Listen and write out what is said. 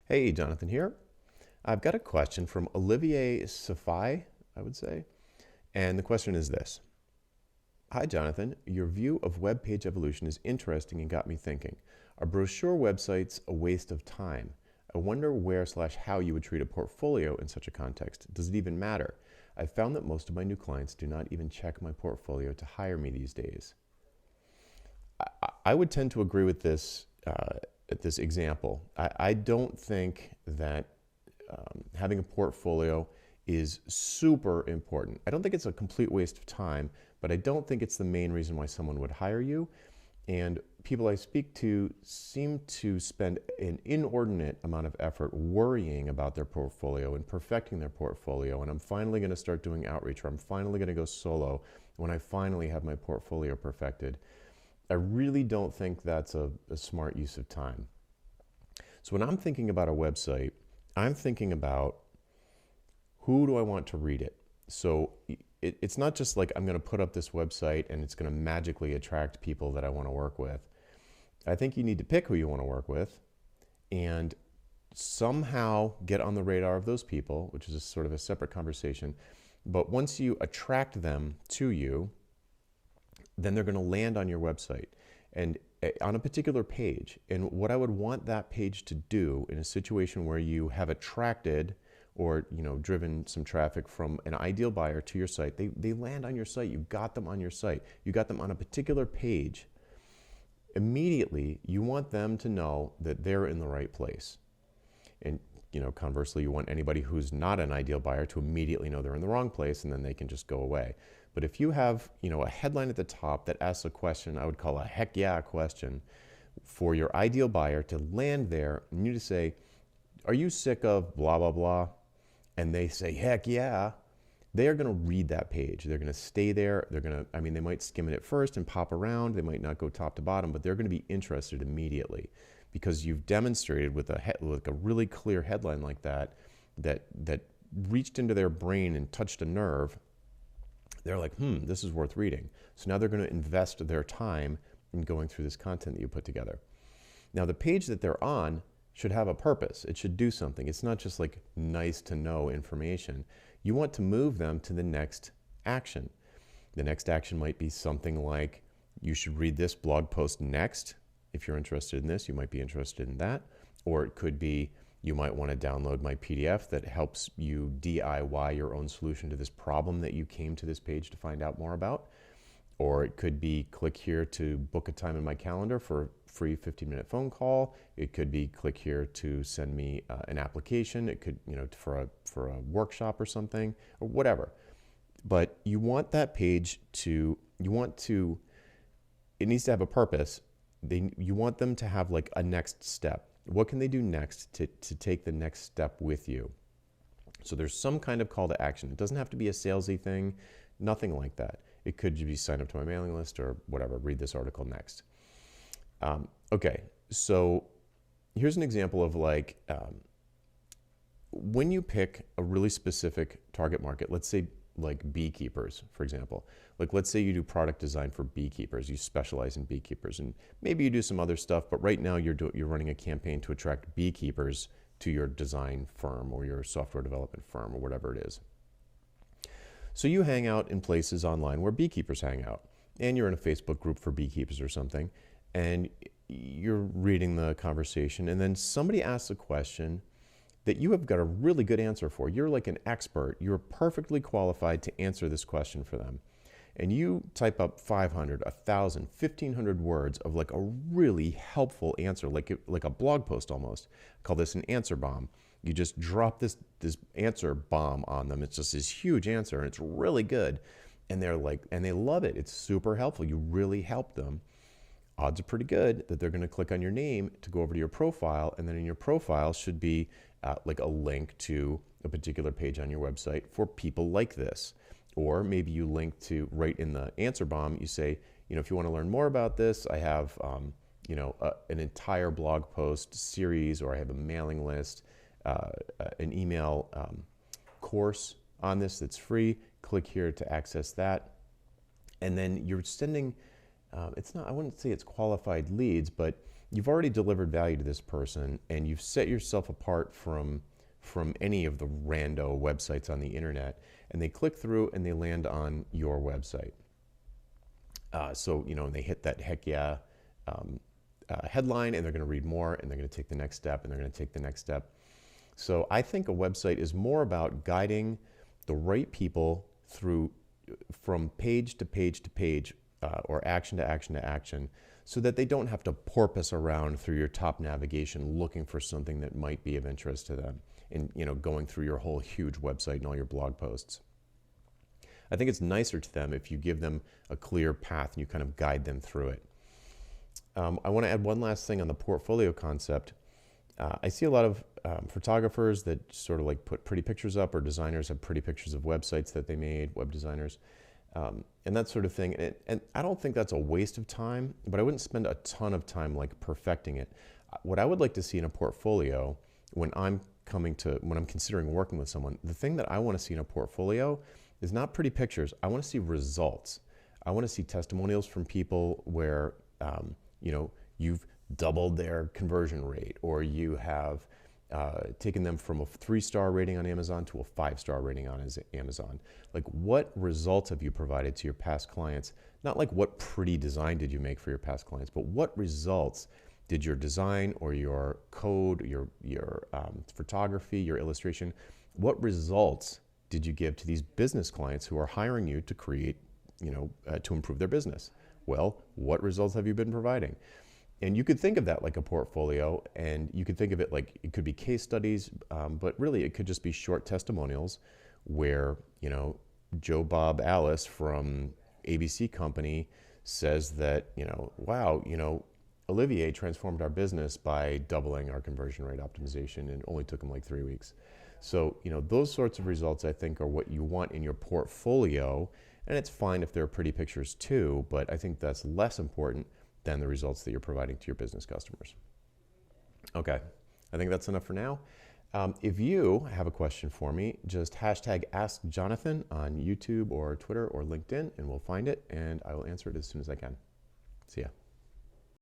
Hey, Jonathan here. I've got a question from Olivier Safai, I would say. And the question is this. Hi, Jonathan. Your view of web page evolution is interesting and got me thinking. Are brochure websites a waste of time? I wonder where/how you would treat a portfolio in such a context. Does it even matter? I've found that most of my new clients do not even check my portfolio to hire me these days. I would tend to agree with this example. I don't think that having a portfolio is super important. I don't think it's a complete waste of time, but I don't think it's the main reason why someone would hire you. And people I speak to seem to spend an inordinate amount of effort worrying about their portfolio and perfecting their portfolio. And I'm finally going to start doing outreach, or I'm finally going to go solo when I finally have my portfolio perfected. I really don't think that's a smart use of time. So when I'm thinking about a website, I'm thinking about who do I want to read it. So it's not just like I'm going to put up this website and it's going to magically attract people that I want to work with. I think you need to pick who you want to work with and somehow get on the radar of those people, which is a sort of a separate conversation. But once you attract them to you, then they're going to land on your website and on a particular page. And what I would want that page to do in a situation where you have attracted or driven some traffic from an ideal buyer to your site, they land on your site. You got them on your site. You got them on a particular page. Immediately, you want them to know that they're in the right place. And conversely, you want anybody who's not an ideal buyer to immediately know they're in the wrong place, and then they can just go away. But if you have, a headline at the top that asks a question, I would call a heck yeah question, for your ideal buyer to land there, and you to say, are you sick of blah, blah, blah? And they say, heck yeah. They are going to read that page. They're going to stay there. They might skim it at first and pop around. They might not go top to bottom, but they're going to be interested immediately because you've demonstrated with a really clear headline like that reached into their brain and touched a nerve. They're like, this is worth reading. So now they're going to invest their time in going through this content that you put together. Now, the page that they're on should have a purpose. It should do something. It's not just like nice to know information. You want to move them to the next action. The next action might be something like, you should read this blog post next. If you're interested in this, you might be interested in that. Or it could be, you might want to download my PDF that helps you DIY your own solution to this problem that you came to this page to find out more about. Or it could be, click here to book a time in my calendar for a free 15-minute phone call. It could be, click here to send me an application. It could, for a workshop or something, or whatever. But you want that page it needs to have a purpose. You want them to have like a next step. What can they do next to take the next step with you? So there's some kind of call to action. It doesn't have to be a salesy thing, nothing like that. It could be sign up to my mailing list or whatever, read this article next. Okay, so here's an example of when you pick a really specific target market, let's say like beekeepers, for example. Like let's say you do product design for beekeepers, you specialize in beekeepers, and maybe you do some other stuff, but right now you're running a campaign to attract beekeepers to your design firm or your software development firm or whatever it is. So you hang out in places online where beekeepers hang out, and you're in a Facebook group for beekeepers or something, and you're reading the conversation, and then somebody asks a question that you have got a really good answer for. You're like an expert. You're perfectly qualified to answer this question for them. And you type up 500, 1,000, 1,500 words of like a really helpful answer, like a blog post almost. I call this an answer bomb. You just drop this answer bomb on them. It's just this huge answer, and it's really good. And they love it. It's super helpful. You really help them. Odds are pretty good that they're going to click on your name to go over to your profile, and then in your profile should be like a link to a particular page on your website for people like this. Or maybe you link to, right in the answer bomb, you say, if you want to learn more about this, I have an entire blog post series, or I have a mailing list, an email course on this that's free. Click here to access that. And then you're sending, I wouldn't say it's qualified leads, but you've already delivered value to this person and you've set yourself apart from any of the rando websites on the internet, and they click through and they land on your website. So, they hit that heck yeah headline, and they're going to read more, and they're going to take the next step, and they're going to take the next step. So I think a website is more about guiding the right people through from page to page to page, or action to action to action, so that they don't have to porpoise around through your top navigation looking for something that might be of interest to them, and going through your whole huge website and all your blog posts. I think it's nicer to them if you give them a clear path and you kind of guide them through it. I want to add one last thing on the portfolio concept. I see a lot of photographers that sort of like put pretty pictures up, or designers have pretty pictures of websites that they made, web designers, and that sort of thing. And I don't think that's a waste of time, but I wouldn't spend a ton of time like perfecting it. What I would like to see in a portfolio when I'm considering working with someone, the thing that I want to see in a portfolio is not pretty pictures. I want to see results. I want to see testimonials from people where, you've doubled their conversion rate, or you have taken them from a 3-star rating on Amazon to a 5-star rating on Amazon. Like, what results have you provided to your past clients? Not like what pretty design did you make for your past clients, but what results did your design or your code, your photography, your illustration, what results did you give to these business clients who are hiring you to create, to improve their business? Well, what results have you been providing? And you could think of that like a portfolio, and you could think of it like it could be case studies, but really it could just be short testimonials where, Joe Bob Alice from ABC Company says that, wow, Olivier transformed our business by doubling our conversion rate optimization, and it only took him like 3 weeks. So, those sorts of results I think are what you want in your portfolio, and it's fine if there are pretty pictures too, but I think that's less important than the results that you're providing to your business customers. Okay, I think that's enough for now. If you have a question for me, just hashtag AskJonathan on YouTube or Twitter or LinkedIn, and we'll find it, and I will answer it as soon as I can. See ya.